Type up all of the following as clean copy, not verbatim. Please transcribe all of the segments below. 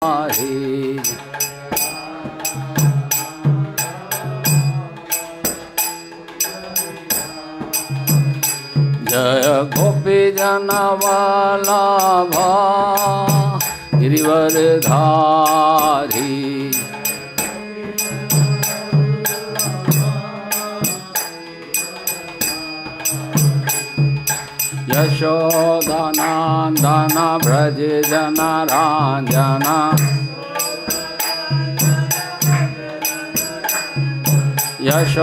हरि जय गोपी जन वल्लभा गिरिवरधारी यशोदानंदन व्रज जन रंजना यशोदानंदन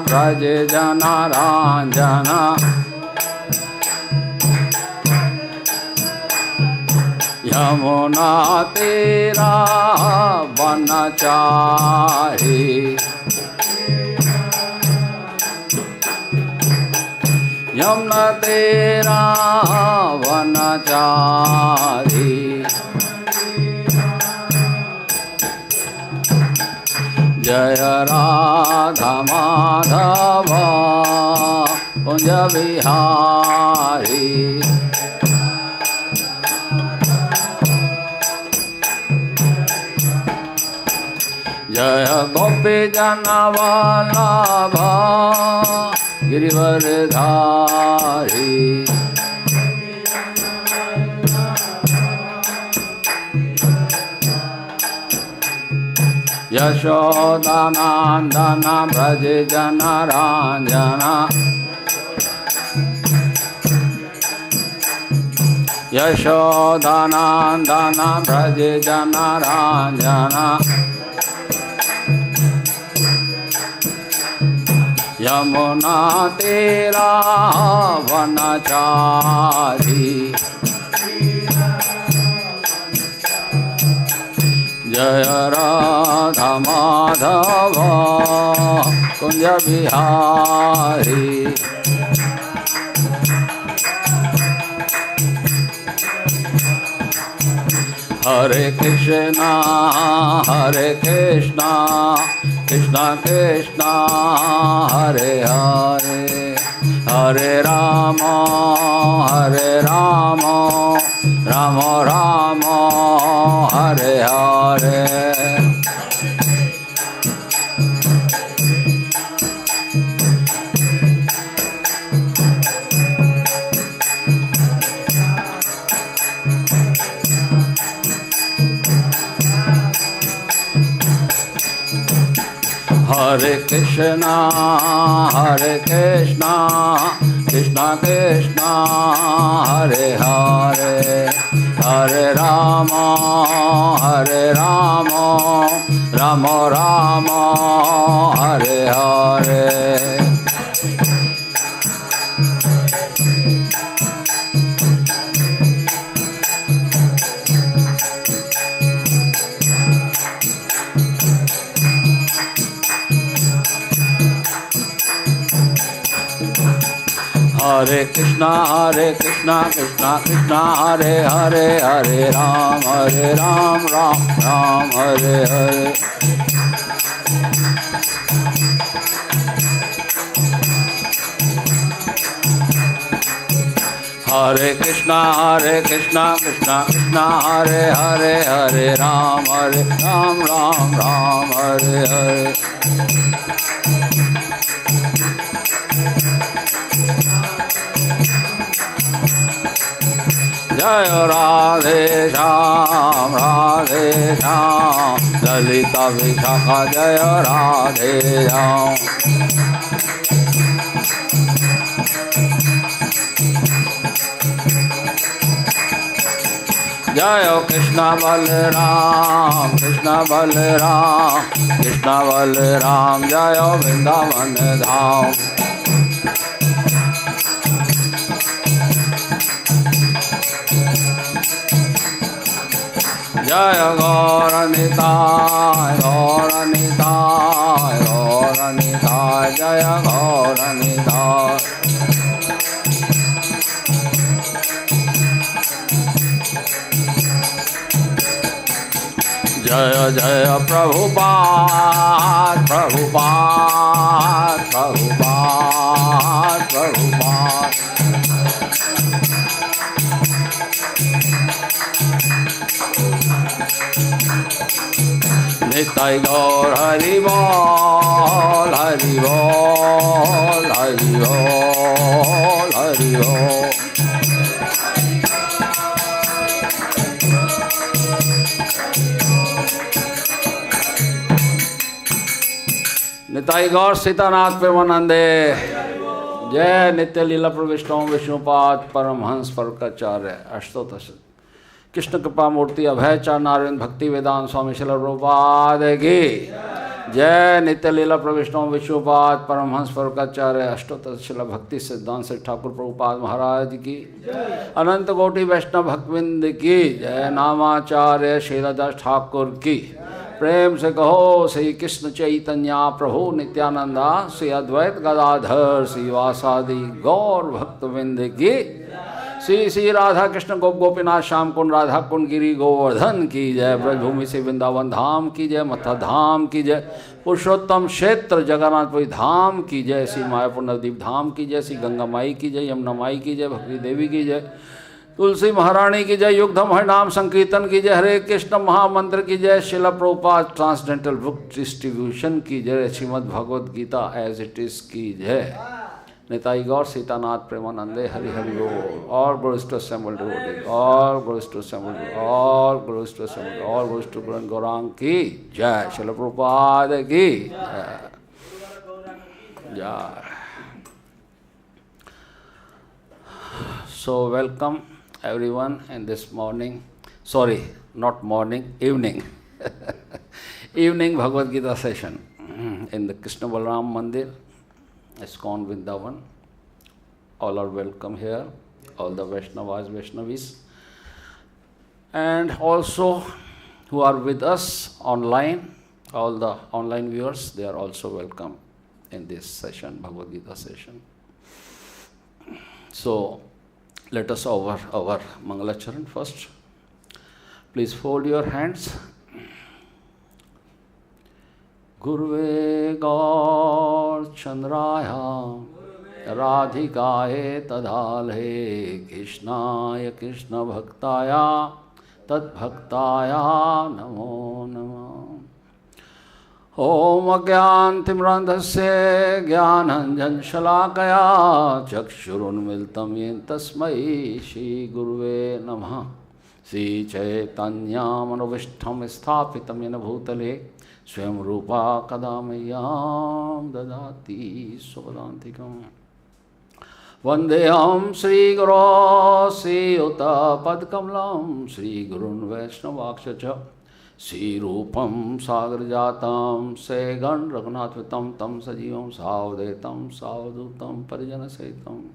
व्रज जन रंजना यमुना तेरा वनचारी यमुना तेरा वनचारी जय राधा माधव कुंज बिहारी जय गोपी जन वल्लभा गिरिवरधारी यशोदानंदन व्रज जन रंजना यशोदानंदन व्रज जन रंजना यमुना तेरा वनचारी जय राधा माधव कुंज बिहारी हरे कृष्णा कृष्णा कृष्णा हरे हरे हरे राम राम राम हरे हरे हरे कृष्णा कृष्णा कृष्णा हरे हरे हरे राम राम हरे हरे हरे कृष्णा कृष्णा कृष्णा हरे हरे हरे राम राम हरे हरे हरे कृष्णा कृष्णा हरे हरे हरे राम राम हरे हरे जय राधे श्याम ललिता विशाखा जय राधे श्याम जय कृष्ण बलराम जय वृंदावन धाम जय गौरनिताय जय गौरनिताय जय जय प्रभुपाद निताई गौर हरि बोल हरि बोल हरि बोल हरि बोल। निताई गौर सीतानाथ प्रेमानंदे। जय नित्य लीला प्रविष्टों विष्णुपाद परमहंस परकाचार्य अष्टोत्तर कृष्ण कृपा मूर्ति अभयचार नारायण भक्ति वेदांत स्वामी श्रील प्रभुपाद की जय। नित्य लीला प्रविष्णों विष्णुपाद परमहंस परकाचार्य अष्टोत्तर श्रील भक्ति सिद्धांत श्री ठाकुर प्रभुपाद महाराज की अनंत कोटि वैष्णव भक्तवृंद की जय। नामाचार्य श्रीदास ठाकुर की प्रेम से कहो श्री कृष्ण चैतन्य प्रभु नित्यानंदा श्री अद्वैत गदाधर श्रीवासादि गौर भक्तवृंद की श्री श्री राधा कृष्ण गोप गोपीनाथ श्याम कुंड राधा कुंड गिरी गोवर्धन की जय। ब्रजभूमि से वृंदावन धाम की जय। मथा धाम की जय। पुरुषोत्तम क्षेत्र जगन्नाथपुरी धाम की जय। श्री मायापुर नवदीप धाम की जय। श्री गंगा माई की जय। यमुना माई की जय। भक्ति देवी की जय। तुलसी महारानी की जय। युगधम हरिनाम संकीर्तन की जय। हरे कृष्ण महामंत्र की जय। शिला प्रभुपाद ट्रांसडेंटल बुक डिस्ट्रीब्यूशन की जय। Srimad Bhagavad Gita as it is की जय। निताई गौर सीतानाथ प्रेमानंदे हरि हरि बोल। और ग्लोरीज टू असेंबल्ड डिवोटीज, और ग्लोरीज टू असेंबल्ड, और ग्लोरीज टू असेंबल्ड, और ग्लोरीज टू गुरु गौरांग की जय। शिला प्रभुपाद की जय जय। So welcome everyone in this morning, sorry, not morning, evening, evening Bhagavad Gita session in the Krishna Balaram Mandir, ISKCON Vrindavan. All are welcome here, all the Vaishnavas, Vaishnavis, and also who are with us online, all the online viewers, they are also welcome in this session, Bhagavad Gita session. So, let us over our Mangalacharan first. Please fold your hands. Gurve Gaur Chandraya Radhikaye Tadhalhe Krishnaya Krishna Bhaktaya Tad Bhaktaya Namo Namah. Om Agyantimrandhasya Jnananjan Shalakaya Chakshurunmilitam Yen Tasmai Shri Guruve Namah. Shri Chaitanya Manobishtham Sthapitam Yena Bhutale Swayam Rupa Kadamayam Dadati Supadantikam. Vandeham Shri Guru Sri Yuta Padkamlam Shri Gurun Vaishnavakshacha Shri Rupam Sagar Jatam Se Gan Raghunathvitam Tam Sajivam Savdetam Savdutam Parijana Setam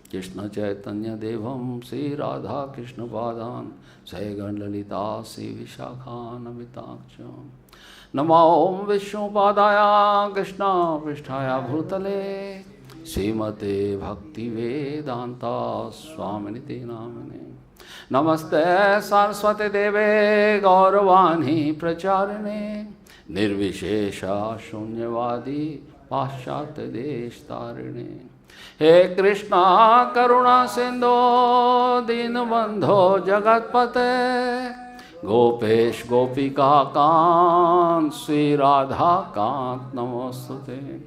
Krishna Chaitanya Devam Shri Radha Krishna Padan Se Gan Lalita Shri Vishakha Namitaksham Namo Om Vishnu Padaya Krishna Pristhaya Bhutale Srimate Bhakti Vedanta Swaminiti Namane Namaste Saraswati Deve Gauravani Pracharine Nirvishesha Shunyavadi Paschat Desh Tarine. He Krishna Karuna Sindhu Dinabandho Jagatpate Gopesh Gopika Kant Sri Radha Kant Namostute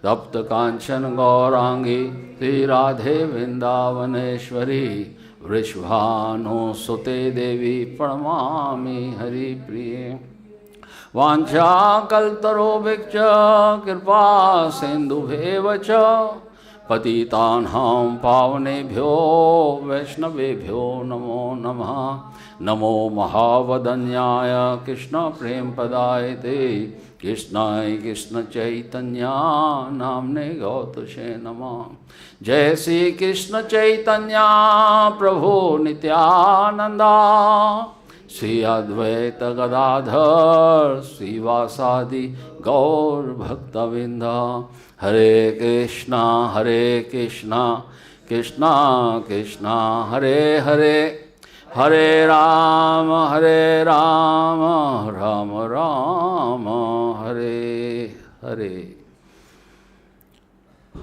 Tapta Kanchan Gaurangi Sri Radhe Vrindavaneshwari Vrishvano Sute Devi Pranamami Hari Priye. Vancha Kaltaro Bhikcha Kirpa Sindhu Bhevacha Patitanham Pavanebhyo Vaishnavebhyo Namo Namah. Namo Mahavadanyaya Krishna Prem Padayate Krishnai Krishna Chaitanya Namne Gautashe Namah. Jai Shri Krishna Chaitanya Prabhu Nityananda Shri Advaita Gadadhar Shri Vasadi Gaur Bhaktavinda. Hare Krishna Krishna Krishna Hare Hare Hare Rama Rama Rama Hare Hare.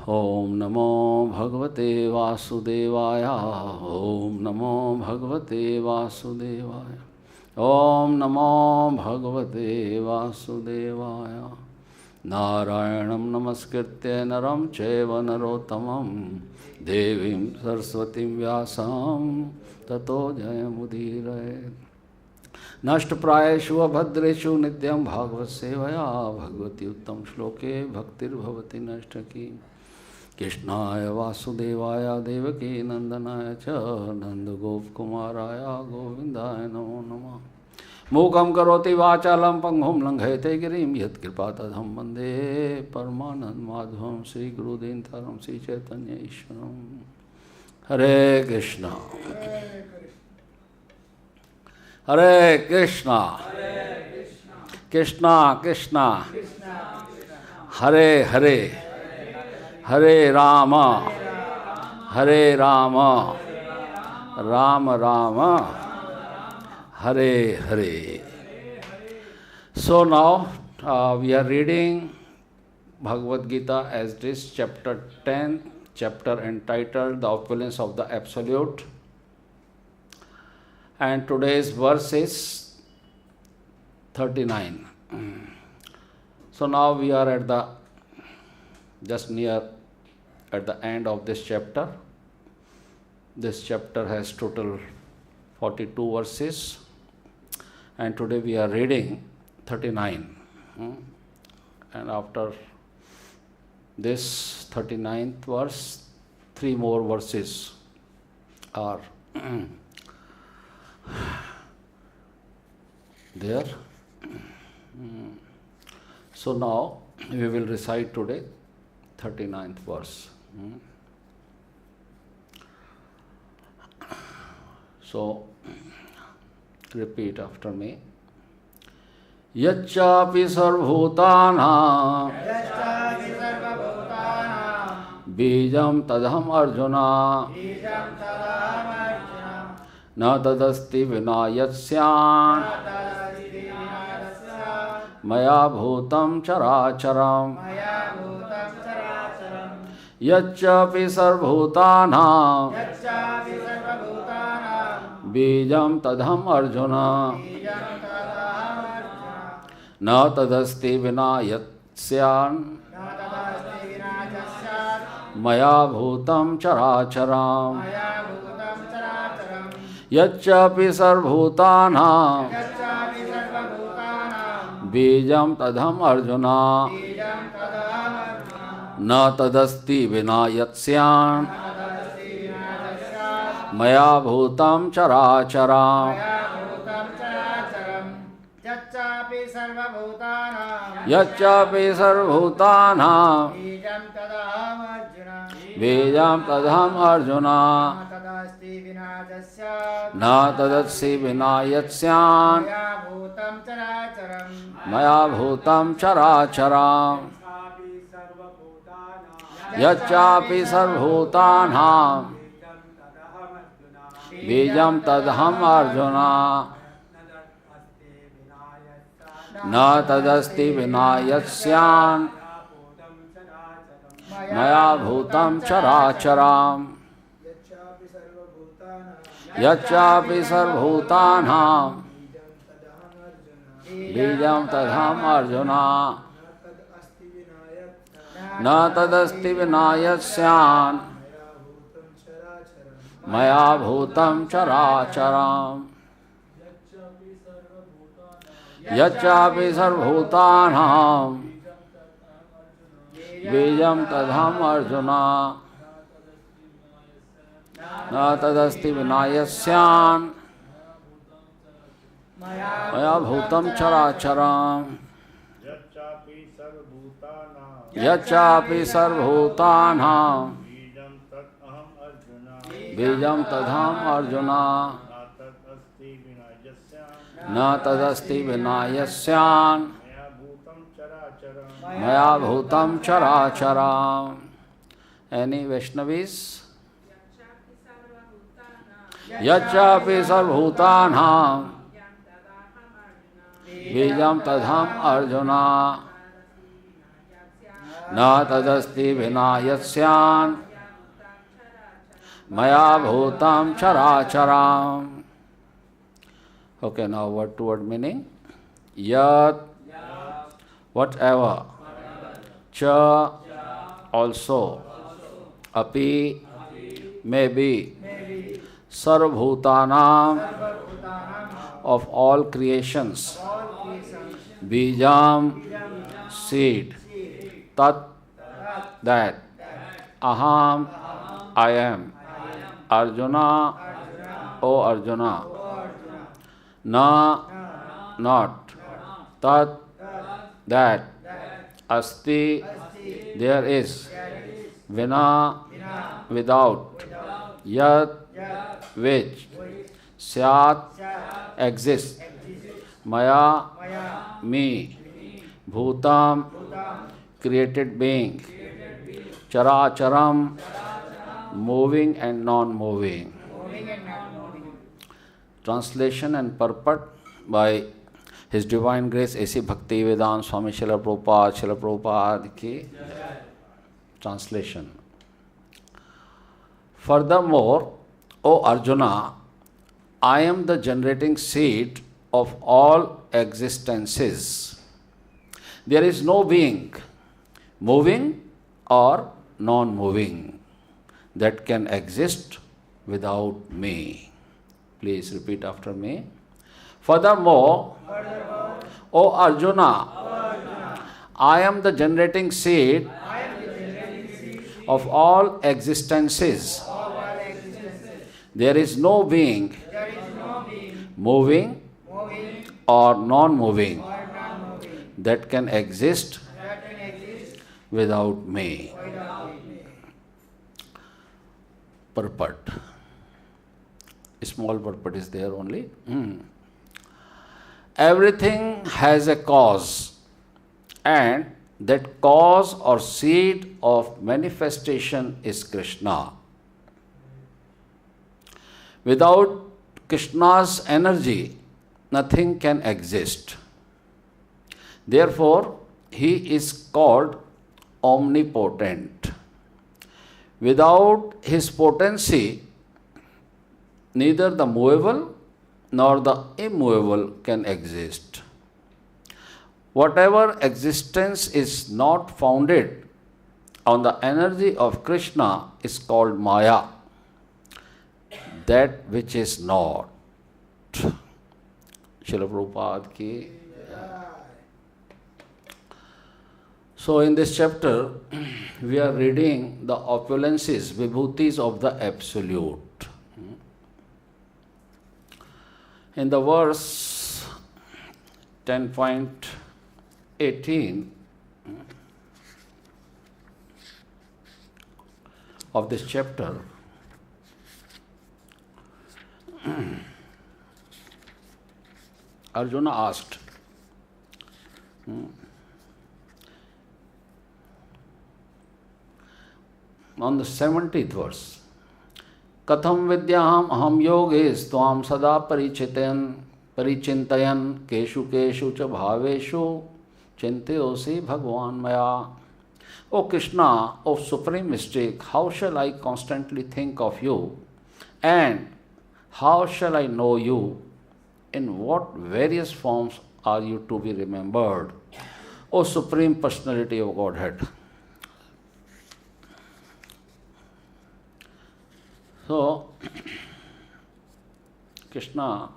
Om Namo Bhagavate Vasudevaya. Om Namo Bhagavate Vasudevaya. ओम नमो भगवते वासुदेवाय। नारायणं नमस्कृत्य नरं चैव नरोत्तमं देवीं सरस्वतीं व्यासं ततो जयमुदीरये। नष्टप्रायेषु अभद्रेषु नित्यं भागवत सेवया भगवती उत्तम श्लोके भक्तिर्भवति नष्टकी। कृष्णाय वासुदेवाय देवकी नंदनाय च नन्दगोपकुमाराय गोविन्दाय नमो नमः। मूकं करोति वाचालं पंगुं लंघयते गिरिं यत्कृपातमहं वन्दे परमानन्दमाधवं श्रीगुरुदीनतारं श्रीचैतन्य ईश्वरं। हरे कृष्णा हरे Krishna Krishna Krishna Hare Hare Hare Ram Ram Ram Hare Hare. So now we are reading Bhagavad Gita as this chapter 10, chapter entitled The Opulence of the Absolute. And today's verse is 39. So now we are at the just near at the end of this chapter. This chapter has total 42 verses, and today we are reading 39. And after this 39th verse, 3 more verses are there. So now we will recite today 39th verse. So repeat after me. Yacchapi sarvbhutanaṁ bijam tadham arjuna na tadasti vina yatsyan maya bhutam characharam. Yacchapi sarvbhutanaṁ bijam tadham arjuna na tadasti vina yatsyan maya bhutam characharam. Yacchapi sarvbhutanaṁ bijam tadham arjuna na tadasti vina yatsyan maya bhutam characharam. Yacchapi sarvbhutanaṁ bijam tadham arjuna na tadasti vina yatsyan maya bhutam characharam. Yacchapi sarvbhutanaṁ bijam tadham arjuna na tadasti vina yatsyan maya bhutam characharam. Yacchapi sarvbhutanaṁ bijam tadham arjuna na tadasti vina yatsyan maya bhutam characharam. Yacchapi sarvbhutanaṁ bijam tadham arjuna na tadasti vina yatsyan maya bhutam characharam. Yacchapi sarvbhutanaṁ bijam tadham arjuna na tadasti vina yatsyan maya bhutam characharam. Any Vaishnavis? Yacchapi sarvbhutanaṁ bijam tadham arjuna na tadasti vina yatsyan maya bhutam characharam. Okay, now word to word meaning. Yat, whatever. Cha, also. Api, maybe. Sarvbhutanam, of all creations. Bijam, seed. Tat, that. Aham, I am. Arjuna, O Arjuna. Na, not. Tat, that. Asti, there is. Vina, without. Yat, which. Syat, exists. Maya, me. Bhutam, created being. Characharam, moving and non-moving. Translation and purport by His Divine Grace A.C. Bhaktivedanta Swami Srila Prabhupada ki translation. Furthermore, O Arjuna, I am the generating seed of all existences. There is no being, moving or non-moving, that can exist without me. Please repeat after me. Furthermore, O Arjuna, I am the generating seed of all existences. There is no being, moving or non-moving, that can exist without me. Purport. Small purport is there only. Everything has a cause, and that cause or seed of manifestation is Krishna. Without Krishna's energy, nothing can exist. Therefore, he is called omnipotent. Without his potency, neither the movable nor the immovable can exist. Whatever existence is not founded on the energy of Krishna is called Maya, that which is not. Srila Prabhupada ki. So in this chapter, we are reading the opulences, vibhutis of the Absolute. In the verse 10.18 of this chapter, Arjuna asked, on the 70th verse, Katham vidyaham aham yogis tvam sada parichintayan keshu keshu cha bhaveshu chintayosi bhagwan maya. O Krishna, O Supreme Mystic, how shall I constantly think of you, and how shall I know you? In what various forms are you to be remembered, O Supreme Personality of Godhead? So, Krishna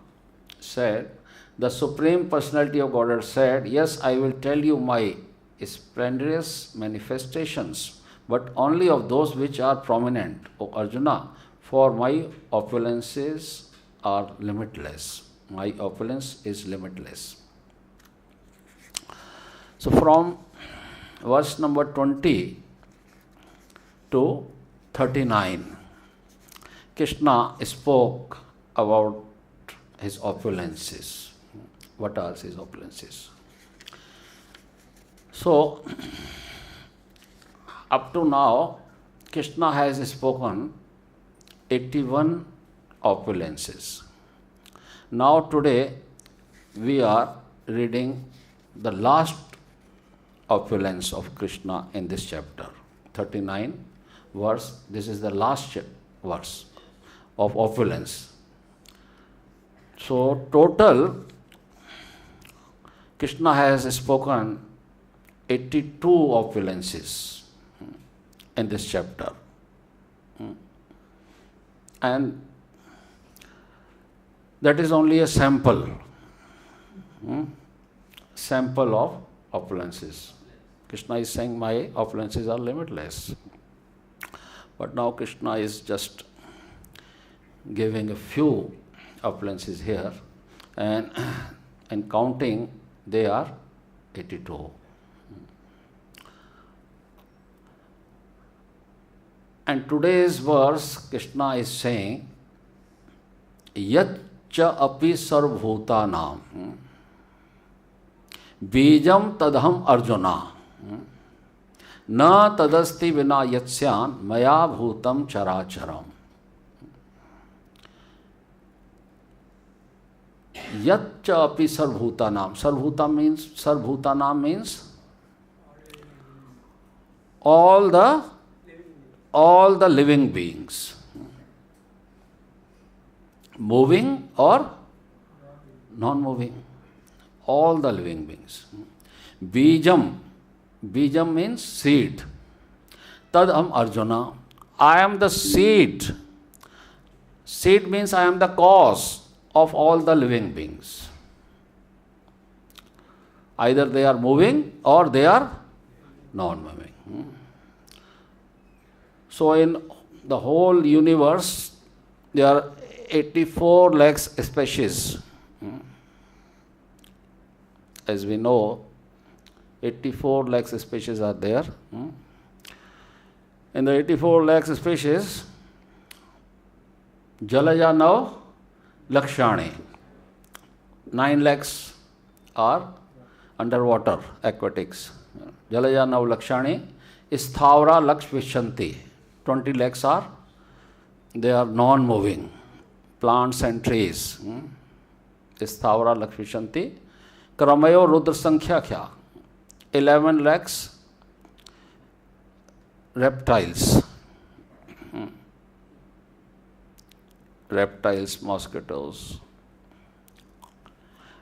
said, the Supreme Personality of Godhead said, yes, I will tell you my splendorous manifestations, but only of those which are prominent, O Arjuna, for my opulences are limitless. My opulence is limitless. So from verse number 20 to 39, Krishna spoke about his opulences. What are his opulences? So, up to now, Krishna has spoken 81 opulences. Now today, we are reading the last opulence of Krishna in this chapter, 39 verse. This is the last verse of opulence. So total, Krishna has spoken 82 opulences in this chapter. And that is only a sample. Sample of opulences. Krishna is saying my opulences are limitless. But now Krishna is just giving a few opulences here, and counting they are 82. And today's verse, Krishna is saying, Yat cha api sarvbhutanam bijam tadham arjuna na tadasti vina yatsyan maya bhutam characharam. Yat cha api sarvbhutanam. Sarvbhutanam means all the living beings, moving or non-moving, all the living beings. Bijam means seed. Tadham Arjuna, I am the seed. Seed means I am the cause of all the living beings. Either they are moving or they are non-moving. So in the whole universe, there are 84 lakhs species. As we know, 84 lakhs species are there. In the 84 lakhs species, Jalaja now Lakshani. 9 lakhs are underwater, aquatics. Jalaja now Lakshani. Sthavra Lakshvishanti. 20 lakhs they are non-moving, plants and trees. Sthavra Lakshvishanti. Kramayo Rudra Sankhya kya? 11 lakhs reptiles. Reptiles, mosquitoes.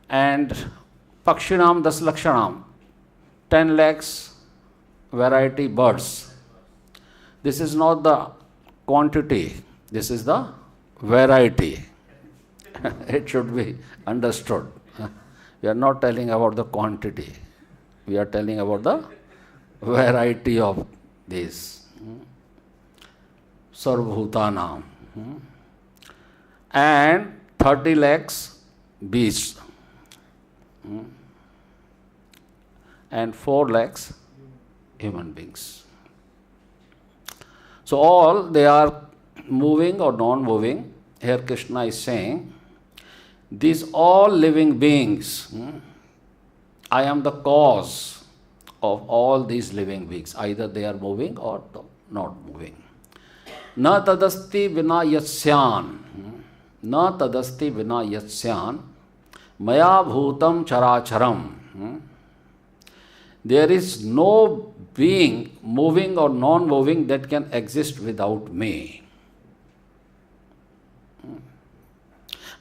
And Pakshinam Das Lakshanam. 10 lakhs variety birds. This is not the quantity, this is the variety. It should be understood. We are not telling about the quantity. We are telling about the variety of these. Sarvbhutanam. And 30 lakhs beasts. And 4 lakhs human beings. So all they are moving or non-moving. Here Krishna is saying, these all living beings, I am the cause of all these living beings. Either they are moving or not moving. Na tadasti vina yatsyan. Na tadasti vina yatsyan. Maya bhutam characharam. There is no being, moving or non-moving, that can exist without me.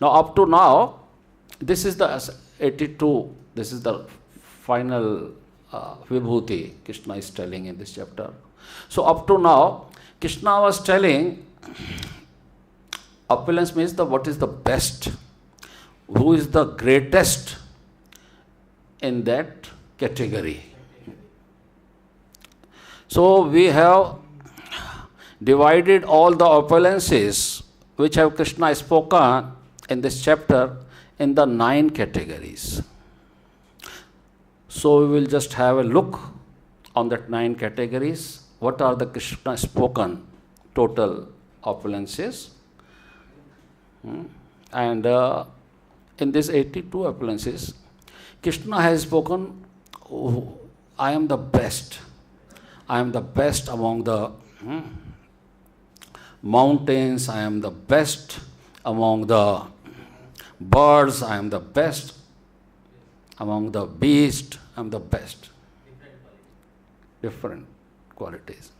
Now, up to now, this is the 82, this is the final Vibhuti Krishna is telling in this chapter. So, up to now, Krishna was telling, opulence means what is the best, who is the greatest in that category. So we have divided all the opulences which have Krishna spoken in this chapter in the 9 categories. So we will just have a look on that 9 categories. What are the Krishna spoken total opulences? And in these 82 opulences, Krishna has spoken, I am the best. I am the best among the mountains. I am the best among the birds. I am the best among the beasts. I am the best. Different qualities.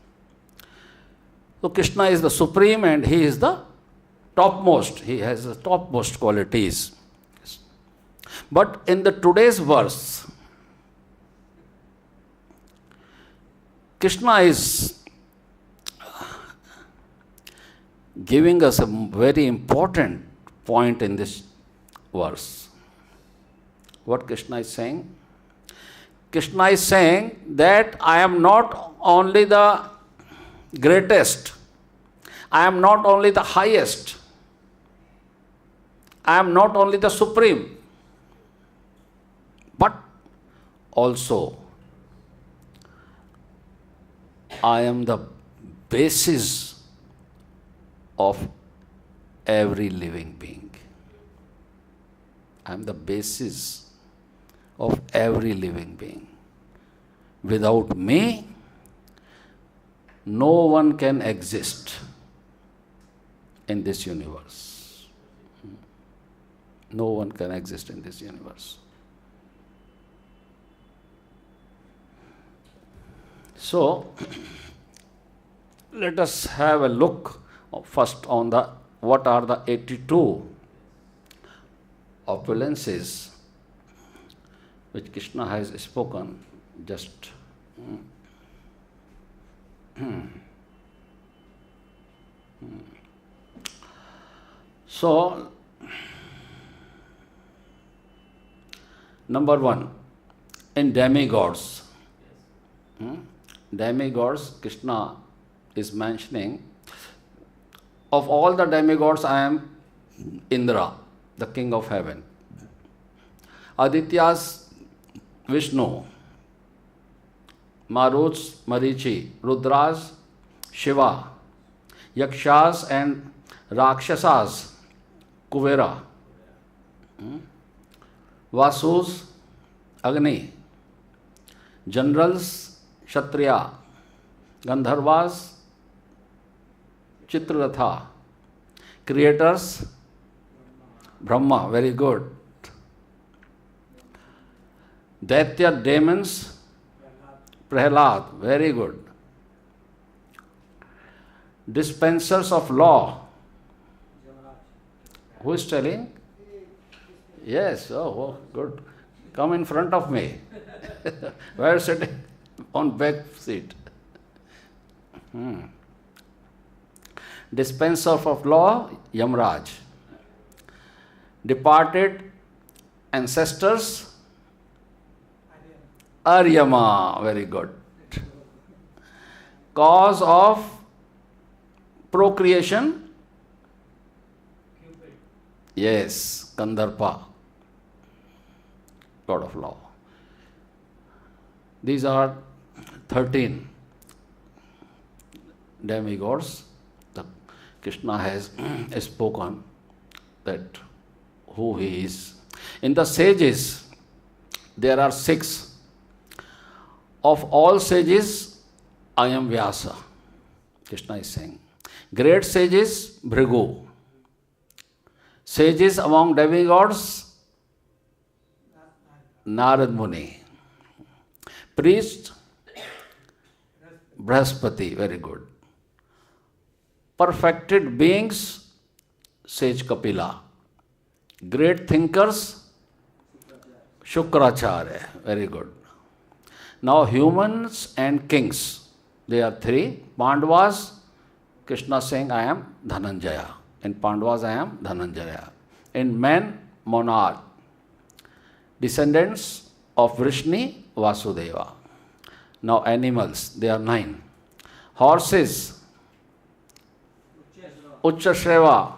So Krishna is the supreme and he is the topmost. He has the topmost qualities But in the today's verse, Krishna is giving us a very important point in this verse. What Krishna is saying? Krishna is saying that I am not only the greatest, I am not only the highest, I am not only the supreme, but also I am the basis of every living being. I am the basis of every living being. Without me, no one can exist in this universe. No one can exist in this universe. So, let us have a look first on the what are the 82 opulences which Krishna has spoken. Just so, number one, in demigods. Demigods, Krishna is mentioning, of all the demigods, I am Indra, the king of heaven. Adityas, Vishnu. Maruts, Marichi. Rudras, Shiva. Yakshas and Rakshasas, Kuvera. Vasus, Agni. Generals, Kshatriya. Gandharvas, Chitraratha. Creators, Brahma, very good. Daitya, demons, Prahlad, very good. Dispensers of law. Who is telling? Yes, oh, good. Come in front of me. Where sitting? On back seat. Dispenser of law, Yamraj. Departed ancestors, Aryama, very good. Cause of procreation, yes, Kandarpa, God of law. These are 13 demigods that Krishna has spoken that who he is. In the sages, there are 6. Of all sages, I am Vyasa, Krishna is saying. Great sages, Bhrigu. Sages among demigods, Narad Muni. Priest, Brahaspati, very good. Perfected beings, sage Kapila. Great thinkers, Shukracharya, very good. Now humans and kings, they are 3. Pandavas, Krishna saying, I am Dhananjaya. In Pandavas, I am Dhananjaya. In men, monarch. Descendants of Vrishni, Vasudeva. Now animals, they are 9. Horses, Uchchashreva.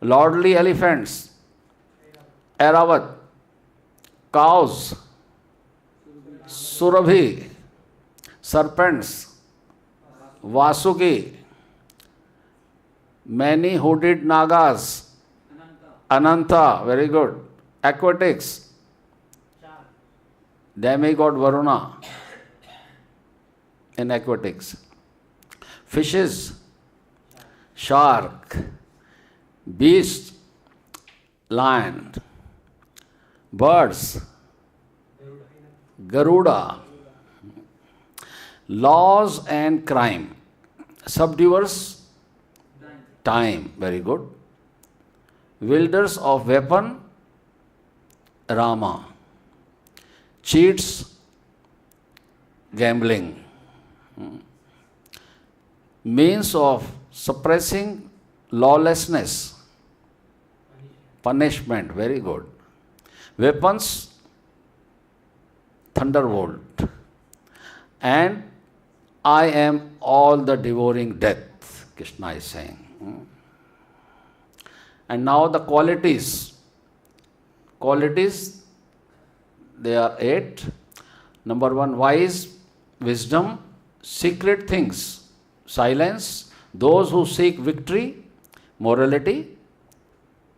Lordly elephants, Airavat. Cows, Surabhi. Serpents, Vasuki. Many hooded Nagas, Ananta, very good. Aquatics, demigod Varuna in aquatics. Fishes, shark. Beast, lion. Birds, Garuda. Laws and crime. Subduers, time, very good. Wielders of weapon, Rama, cheats gambling, means of suppressing lawlessness, punishment, very good. Weapons, thunderbolt. And I am all the devouring death, Krishna is saying. And now the qualities. Qualities, there are 8. Number 1, wise, wisdom, secret things, silence, those who seek victory, morality,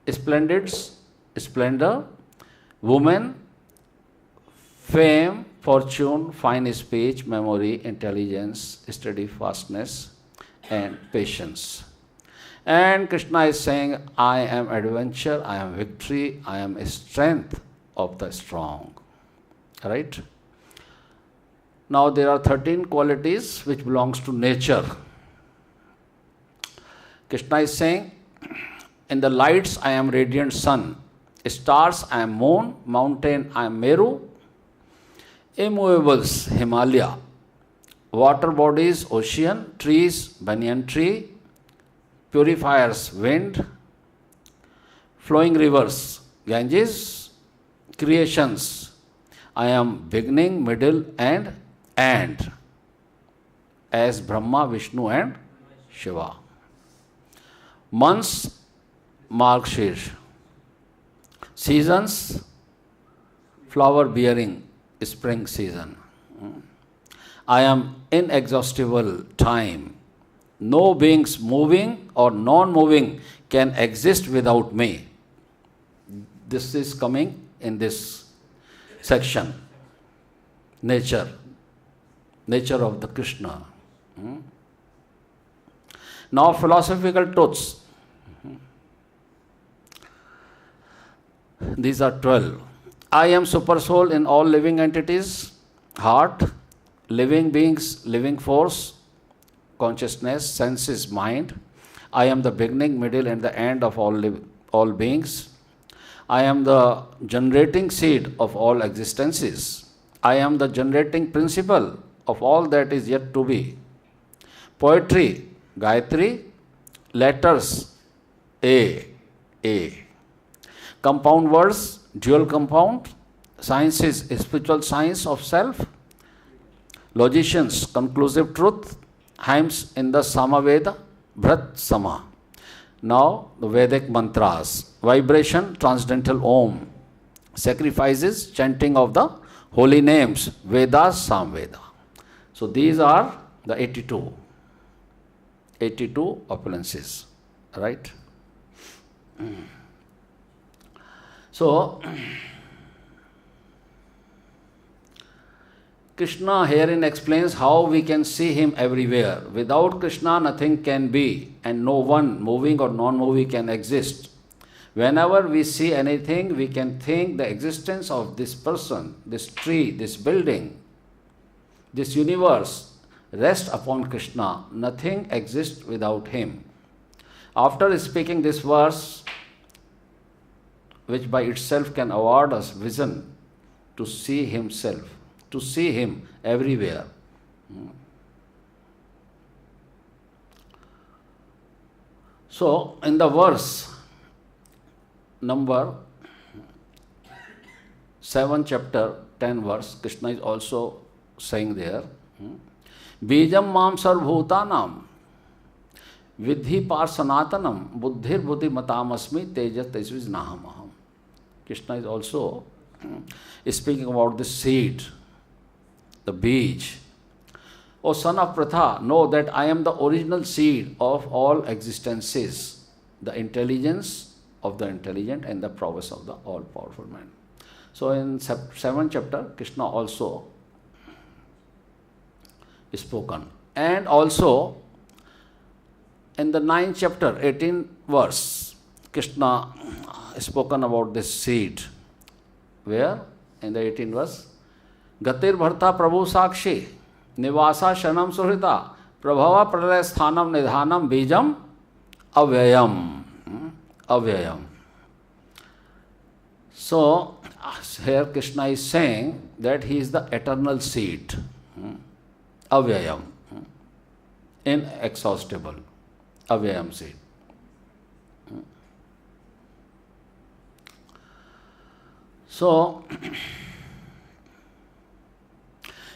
splendor, woman, fame, fortune, fine speech, memory, intelligence, steadfastness, and patience. And Krishna is saying, I am adventure, I am victory, I am strength of the strong. Right? Now there are 13 qualities which belongs to nature. Krishna is saying, in the lights I am radiant sun, stars I am moon, mountain I am Meru, immovables Himalaya, water bodies ocean, trees banyan tree, purifiers wind, flowing rivers Ganges, creations I am beginning, middle and end, as Brahma, Vishnu and Shiva. Months, Margshir. Seasons, flower bearing, spring season. I am inexhaustible time. No beings moving or non-moving can exist without me. This is coming in this section. Nature of the Krishna. Now philosophical truths. These are 12. I am super soul in all living entities, heart, living beings, living force, consciousness, senses, mind. I am the beginning, middle and the end of all beings. I am the generating seed of all existences. I am the generating principle of all that is yet to be. Poetry, Gayatri, letters, A. Compound words, dual compound. Science is spiritual science of self. Logicians, conclusive truth. Hymns in the Samaveda, Bhrat Sama. Now the Vedic mantras. Vibration, transcendental Om. Sacrifices, chanting of the holy names, Vedas, Samveda. So these are the 82 opulences, right? So Krishna herein explains how we can see him everywhere. Without Krishna, nothing can be, and no one, moving or non-moving, can exist. Whenever we see anything, we can think the existence of this person, this tree, this building, this universe rests upon Krishna. Nothing exists without him. After speaking this verse, which by itself can award us vision to see himself, to see him everywhere. So, in the verse number 7, chapter 10 verse, Krishna is also saying there, Bijam mam sarvbhutanam vidhi par sanatanam buddhir buddhi matamasmi tejas tesvis nahamaham. Krishna is also speaking about the seed, the beej. O son of Pratha, know that I am the original seed of all existences, the intelligence of the intelligent and the prowess of the all-powerful man. So in 7th chapter, Krishna also is spoken. And also in the 9th chapter, 18th verse, Krishna is spoken about this seed. Where? In the 18th verse, Gatir Bharta Prabhu Sakshi Nivasa Shanam Suhrita Prabhava Pralaya Sthanam Nidhanam Bijam Avyayam. Avyayam. So, here Krishna is saying that he is the eternal seed, avyayam, inexhaustible, avyayam seed. So,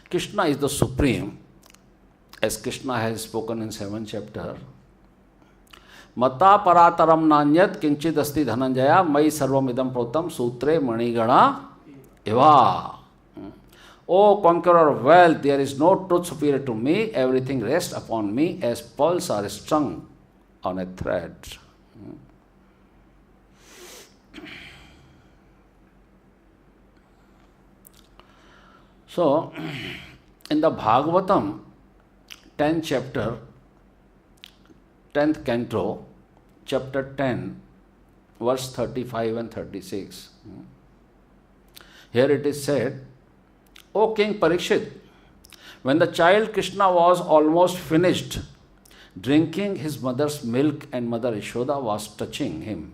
Krishna is the supreme, as Krishna has spoken in 7th chapter. Mata parataram nanyat kinchid asti dhananjaya mai sarvam idam protam sutre manigana eva. O conqueror of wealth, there is no truth superior to me. Everything rests upon me as pearls are strung on a thread. So, in the Bhagavatam, 10th chapter, 10th canto, chapter 10, verse 35 and 36. Here it is said, O King Parikshit, when the child Krishna was almost finished drinking his mother's milk and Mother Yashoda was touching him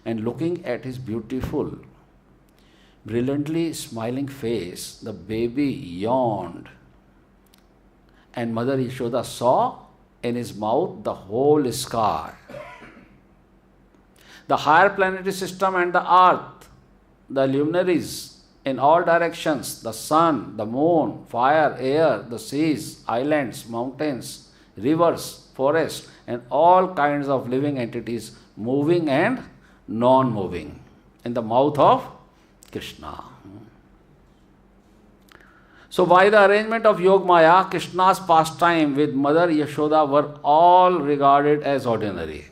and looking at his beautiful, brilliantly smiling face, the baby yawned and Mother Yashoda saw in his mouth the whole sky, the higher planetary system and the earth, the luminaries in all directions, the sun, the moon, fire, air, the seas, islands, mountains, rivers, forests, and all kinds of living entities, moving and non-moving, in the mouth of Krishna. So by the arrangement of Yogamaya, Krishna's pastime with Mother Yashoda were all regarded as ordinary.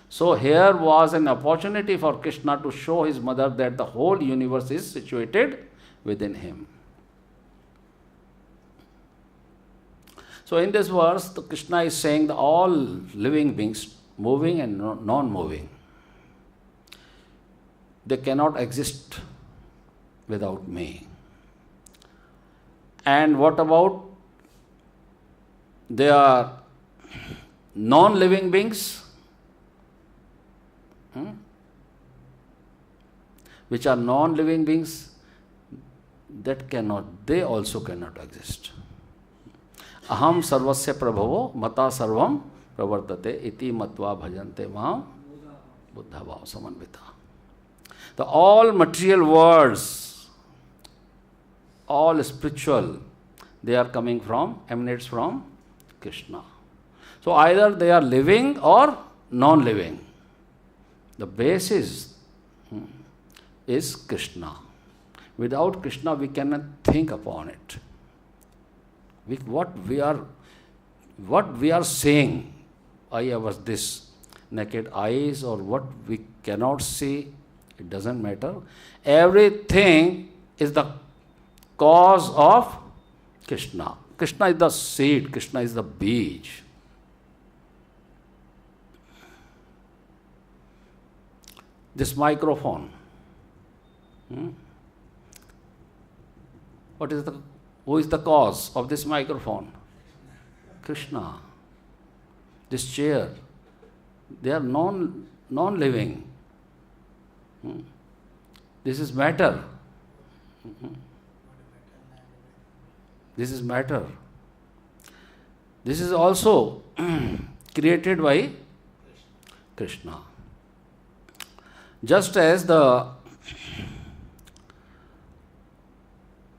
So here was an opportunity for Krishna to show his mother that the whole universe is situated within him. So in this verse, Krishna is saying that all living beings, moving and non-moving, they cannot exist without me. And what about they are non-living beings? Which are non-living beings, that cannot, they also cannot exist. Aham sarvasya prabhavo mata sarvam pravartate iti matva bhajante mam buddha bhava samanvita. The all material worlds, all spiritual, they are coming from, emanates from Krishna. So either they are living or non-living. The basis is Krishna. Without Krishna, we cannot think upon it. What we are saying, I have this naked eyes or what we cannot see, it doesn't matter. Everything is the cause of Krishna. Krishna is the seed, Krishna is the beej. This microphone, who is the cause of this microphone? Krishna. This chair, they are non-living. This is matter. This is matter. This is also created by Krishna. Just as the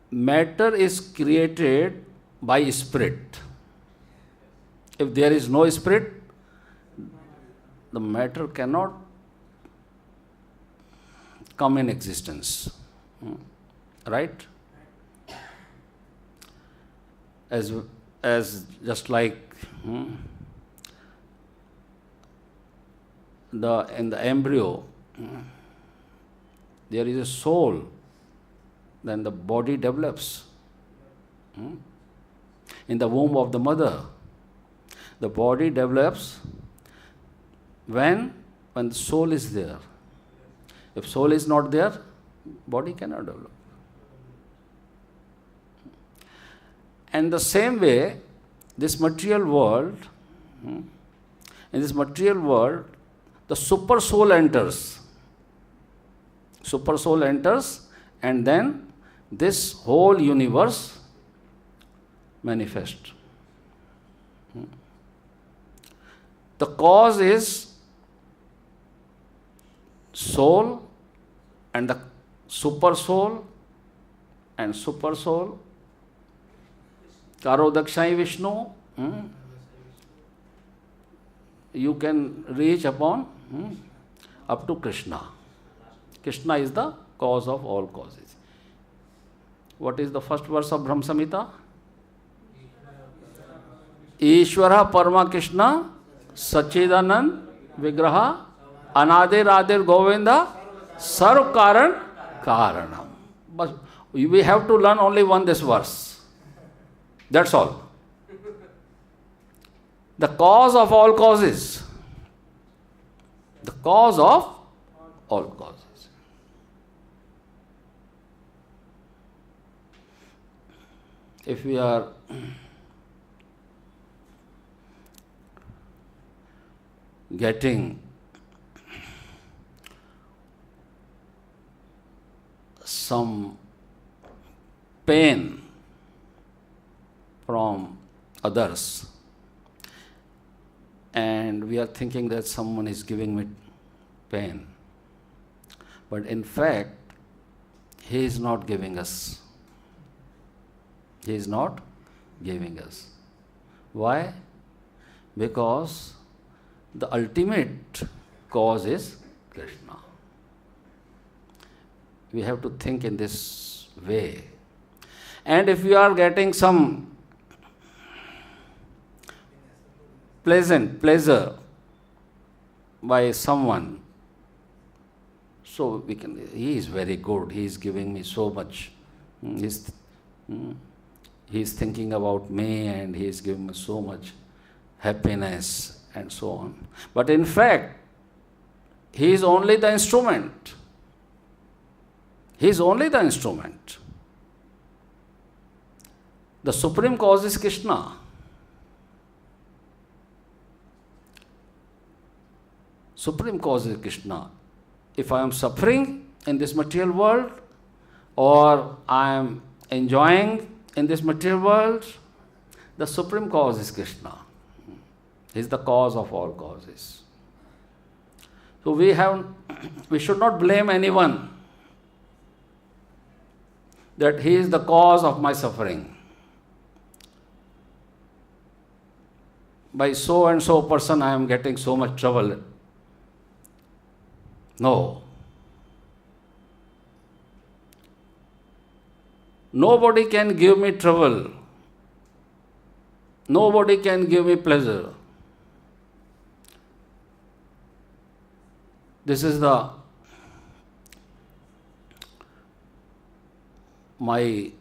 matter is created by spirit. If there is no spirit, the matter cannot come in existence. Right? As just like in the embryo, there is a soul, then the body develops. In the womb of the mother, the body develops when the soul is there. If soul is not there, body cannot develop. And the same way, this material world, in this material world, the super soul enters. Super soul enters and then this whole universe manifests. The cause is soul and the super soul and super soul. Karo Dakshai Vishnu. You can reach upon up to Krishna. Krishna is the cause of all causes. What is the first verse of Brahma Samhita? Ishvara Parama Krishna Sachidanand Vigraha Anadir Adir Govinda Sarv Karan Karanam. But we have to learn only this verse. That's all. The cause of all causes. The cause of all causes. If we are getting some pain from others, and we are thinking that someone is giving me pain, but in fact, he is not giving us. He is not giving us. Why? Because the ultimate cause is Krishna. We have to think in this way. And if we are getting some pleasure by someone, so we can, he is very good, he is giving me so much. He is thinking about me and he is giving me so much happiness and so on. But in fact, he is only the instrument. He is only the instrument. The supreme cause is Krishna. Supreme cause is Krishna. If I am suffering in this material world or I am enjoying in this material world, the supreme cause is Krishna. He is the cause of all causes. So we should not blame anyone that he is the cause of my suffering. By so and so person I am getting so much trouble. No. Nobody can give me trouble. Nobody can give me pleasure. This is my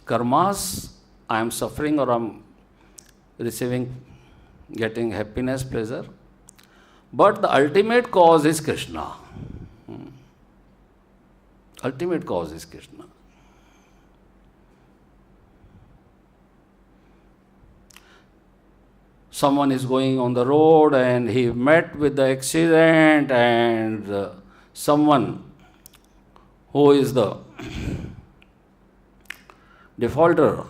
karmas. I am suffering or I am getting happiness, pleasure. But the ultimate cause is Krishna. Ultimate cause is Krishna. Someone is going on the road and he met with the accident, and someone who is the defaulter,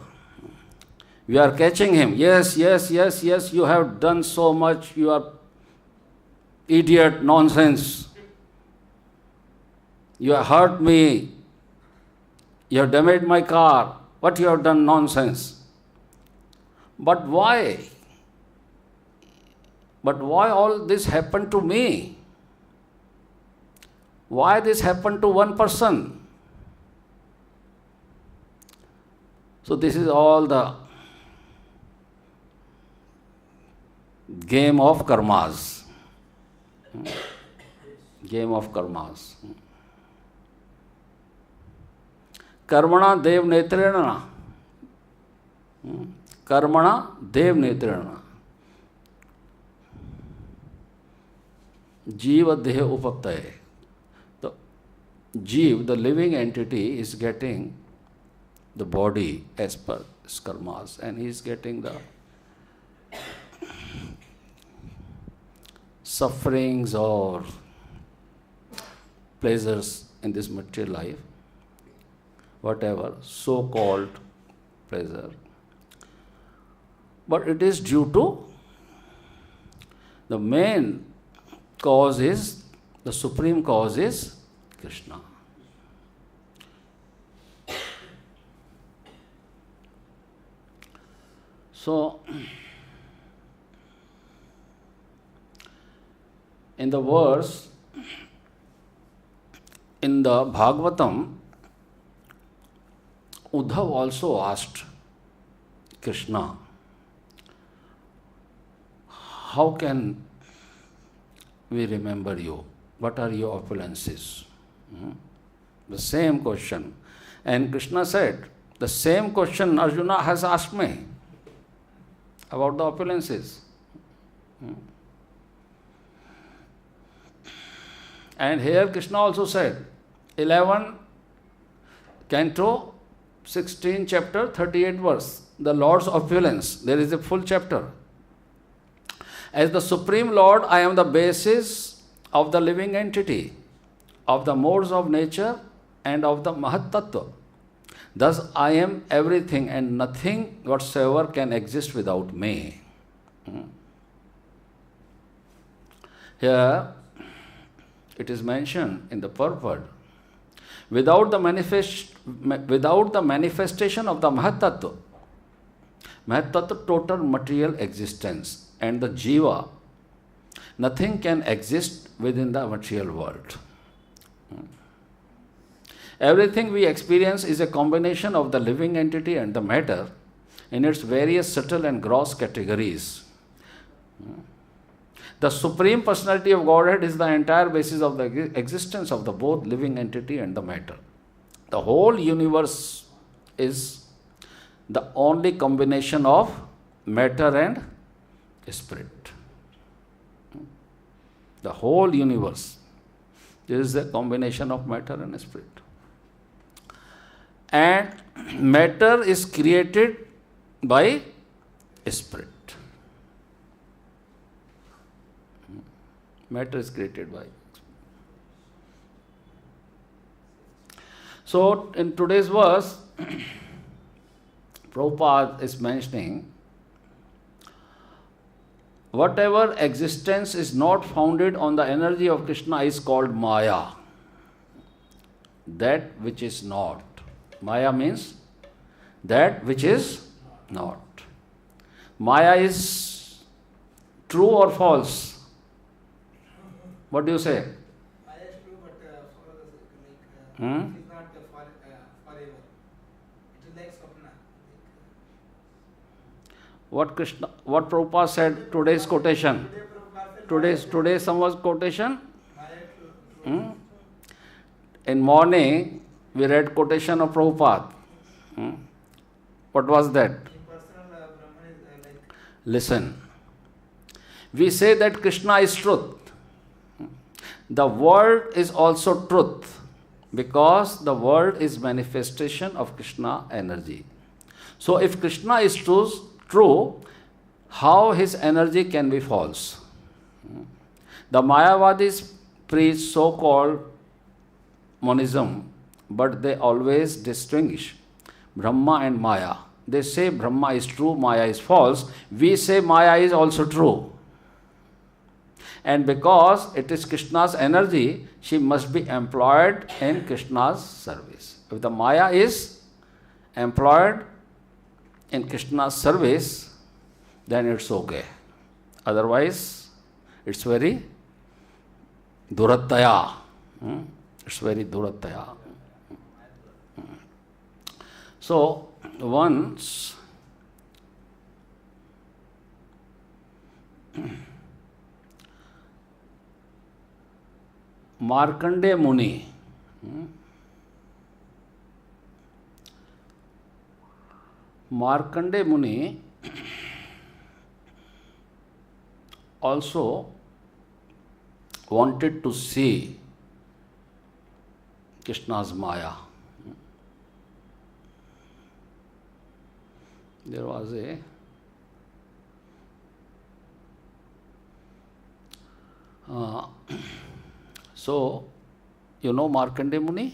we are catching him. Yes, you have done so much, you are idiot, nonsense. You have hurt me, you have damaged my car, what you have done, nonsense. But why? But why all this happened to me? Why this happened to one person? So this is all the game of karmas. Game of karmas. Karmana dev netrena. Karmana dev netrena. Jiva deha upaptaye. The Jeev, the living entity, is getting the body as per his karmas, and he is getting the sufferings or pleasures in this material life. whatever, so-called pleasure. But it is due to the main cause is, the supreme cause is Krishna. So, in the verse, in the Bhagavatam, Uddhav also asked Krishna, how can we remember you? What are your opulences? The same question. And Krishna said, the same question Arjuna has asked me about the opulences. And here Krishna also said, 11 Canto, 16 chapter, 38 verse, the Lord's opulence. There is a full chapter. As the Supreme Lord, I am the basis of the living entity, of the modes of nature and of the Mahat Tattva. Thus I am everything and nothing whatsoever can exist without me. Here it is mentioned in the purport, without the manifestation of the Mahat Tattva, total material existence, and the Jiva, nothing can exist within the material world. Everything we experience is a combination of the living entity and the matter in its various subtle and gross categories. The Supreme Personality of Godhead is the entire basis of the existence of the both living entity and the matter. The whole universe is the only combination of matter and spirit. The whole universe is a combination of matter and spirit. And matter is created by spirit. Matter is created by. So, in today's verse, Prabhupada is mentioning, whatever existence is not founded on the energy of Krishna is called Maya. That which is not. Maya means that which is not. Maya is true or false? What do you say? Maya is true, but it is not forever. It is like Swapna. What Prabhupada said, today's quotation? Today someone's quotation? In morning, we read quotation of Prabhupada. What was that? Listen. We say that Krishna is truth. The world is also truth because the world is manifestation of Krishna energy. So if Krishna is true, how his energy can be false? The Mayavadis preach so-called monism, but they always distinguish Brahma and Maya. They say Brahma is true, Maya is false. We say Maya is also true. And because it is Krishna's energy, she must be employed in Krishna's service. If the Maya is employed in Krishna's service, then it's okay. Otherwise, it's very durattaya. It's very durattaya. So, once Markandeya Muni also wanted to see Krishna's Maya. There was a so, you know Markandeya Muni?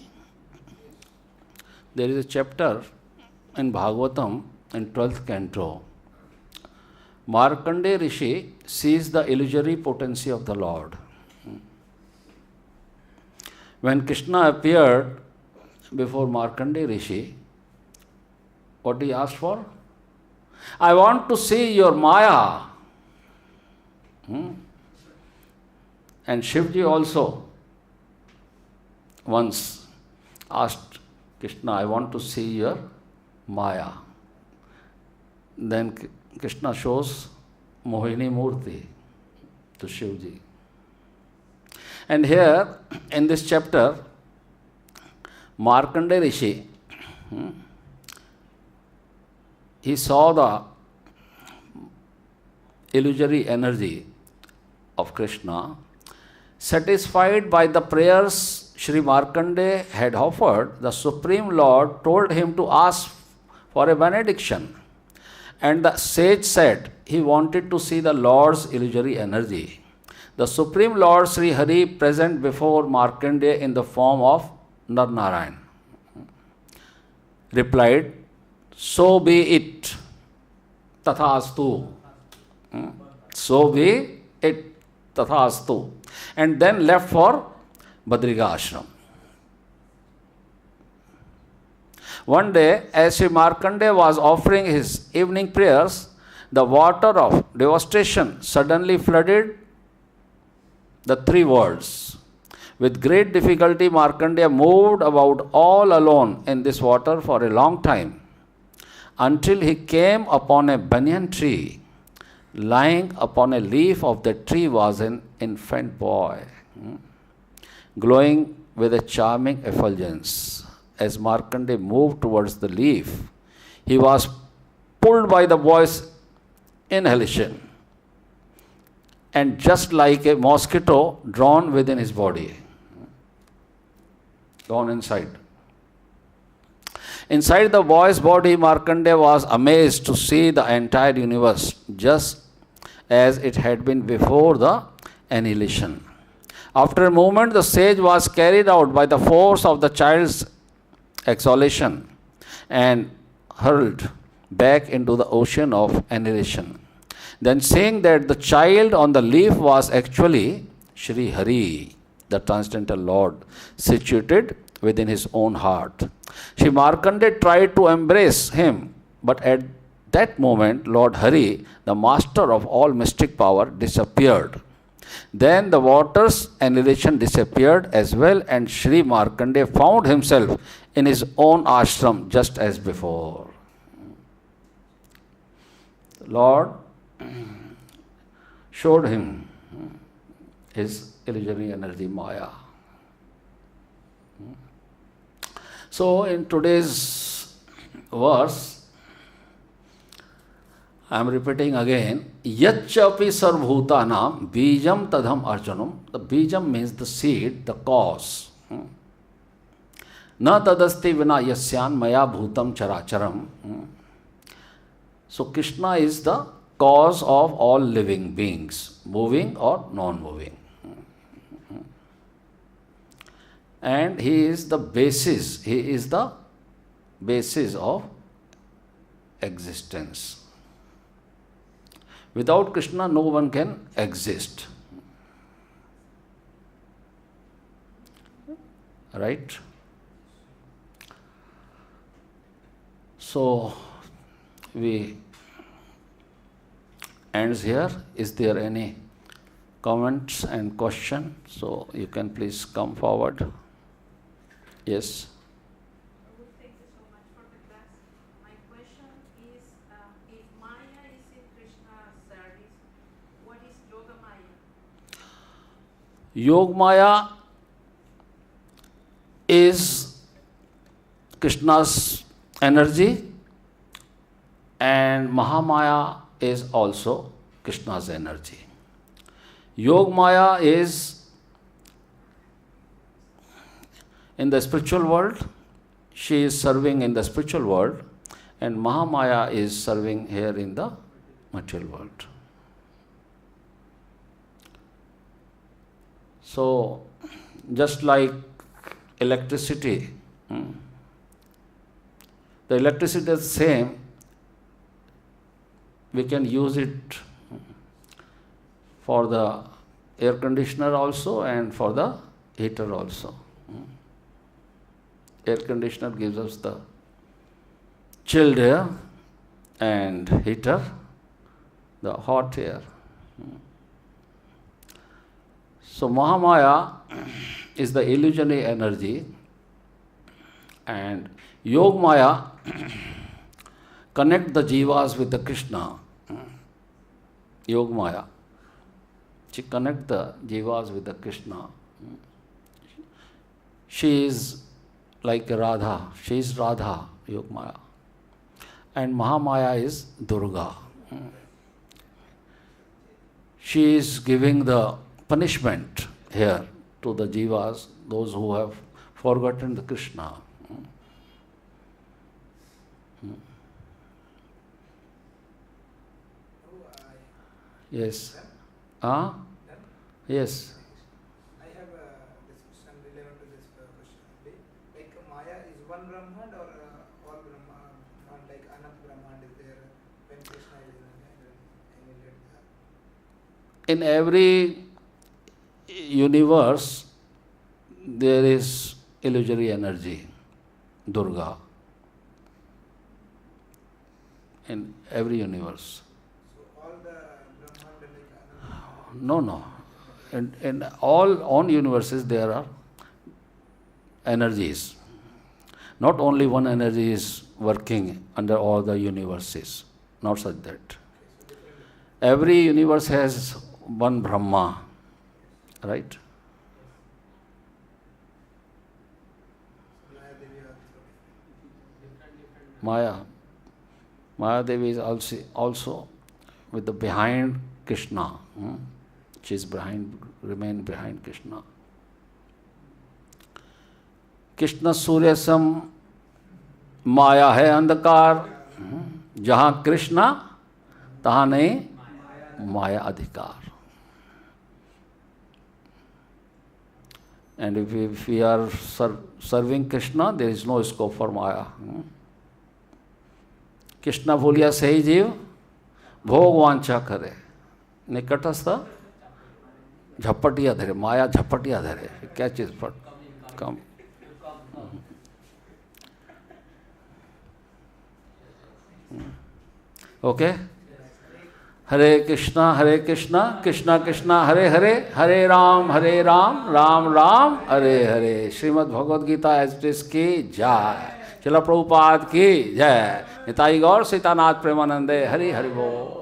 There is a chapter in Bhagavatam in 12th canto. Markandeya Rishi sees the illusory potency of the Lord. When Krishna appeared before Markandeya Rishi, what he asked for? I want to see your Maya. And Shivji also once asked Krishna, I want to see your Maya. Then Krishna shows Mohini Murti to Shivji. And here in this chapter, Markandeya Rishi, he saw the illusory energy of Krishna. Satisfied by the prayers Sri Markandeya had offered, the Supreme Lord told him to ask for a benediction. And the sage said he wanted to see the Lord's illusory energy. The Supreme Lord Sri Hari present before Markandeya in the form of Narnarayan replied, so be it, tathastu. So be it, tathastu. And then left for Badriga Ashram. One day, as Sri Markandeya was offering his evening prayers, the water of devastation suddenly flooded the three worlds. With great difficulty, Markandeya moved about all alone in this water for a long time, until he came upon a banyan tree. Lying upon a leaf of the tree was an infant boy, glowing with a charming effulgence. As Markandeya moved towards the leaf, he was pulled by the boy's inhalation, and just like a mosquito drawn within his body, gone inside. Inside the boy's body, Markandeya was amazed to see the entire universe just as it had been before the annihilation. After a moment, the sage was carried out by the force of the child's exhalation and hurled back into the ocean of annihilation. Then, seeing that the child on the leaf was actually Sri Hari, the transcendental Lord, situated within his own heart, Sri Markandeya tried to embrace him, but at that moment, Lord Hari, the master of all mystic power, disappeared. Then the water's annihilation disappeared as well, and Sri Markandeya found himself in his own ashram just as before. Lord showed him his illusory energy, Maya. So in today's verse, I am repeating again, Yacchapi sarvbhutanam bijam tadham arjanam. The bijam means the seed, the cause. Na tadasti vina yasyan maya bhutam characharam. So Krishna is the cause of all living beings, moving or non-moving. And he is the basis, of existence. Without Krishna, no one can exist. Right? So, we ends here. Is there any comments and question? So, you can please come forward. Yes. Thank you so much for the class. My question is, if Maya is in Krishna's service, what is Yoga Maya? Yoga Maya is Krishna's energy, and Mahamaya is also Krishna's energy. Yoga Maya is in the spiritual world, she is serving in the spiritual world, and Mahamaya is serving here in the material world. So, just like electricity The electricity is same. We can use it for the air conditioner also and for the heater also. Air conditioner gives us the chilled air and heater the hot air. So Mahamaya is the illusionary energy, and Yog Maya connect the jivas with the Krishna. Yog Maya. She connect the jivas with the Krishna. She is like Radha. She is Radha, Yog Maya. And Mahamaya is Durga. She is giving the punishment here to the jivas, those who have forgotten the Krishna. Yes. Ah? Yes. I have this question relevant to this question. Like Maya is one Brahman or all Brahman, like Anant Brahman is there when Krishna is in every universe there is illusory energy, Durga. In every universe. So all the Brahman like No. In all on universes there are energies. Not only one energy is working under all the universes. Not such that. Every universe has one Brahma, right? Maya Devi is also with the behind Krishna. She is remain behind Krishna. Krishna सूर्य सम माया है अंधकार, जहाँ कृष्ण तहाँ नहीं माया अधिकार. And if we are serving Krishna, there is no scope for Maya. Krishna भूलिया सही जीव भोग वांछा करे, निकटस्थ झपटिया धरे, माया झपटिया धरे. क्या चीज पर कम. ओके. हरे कृष्णा कृष्णा कृष्णा हरे हरे, हरे राम राम राम हरे हरे. श्रीमद् भगवद गीता एक्सप्रेस की जय. श्रील प्रभुपाद की जय. निताई गौर सीतानाथ प्रेमानंदे. हरि हरि बोल.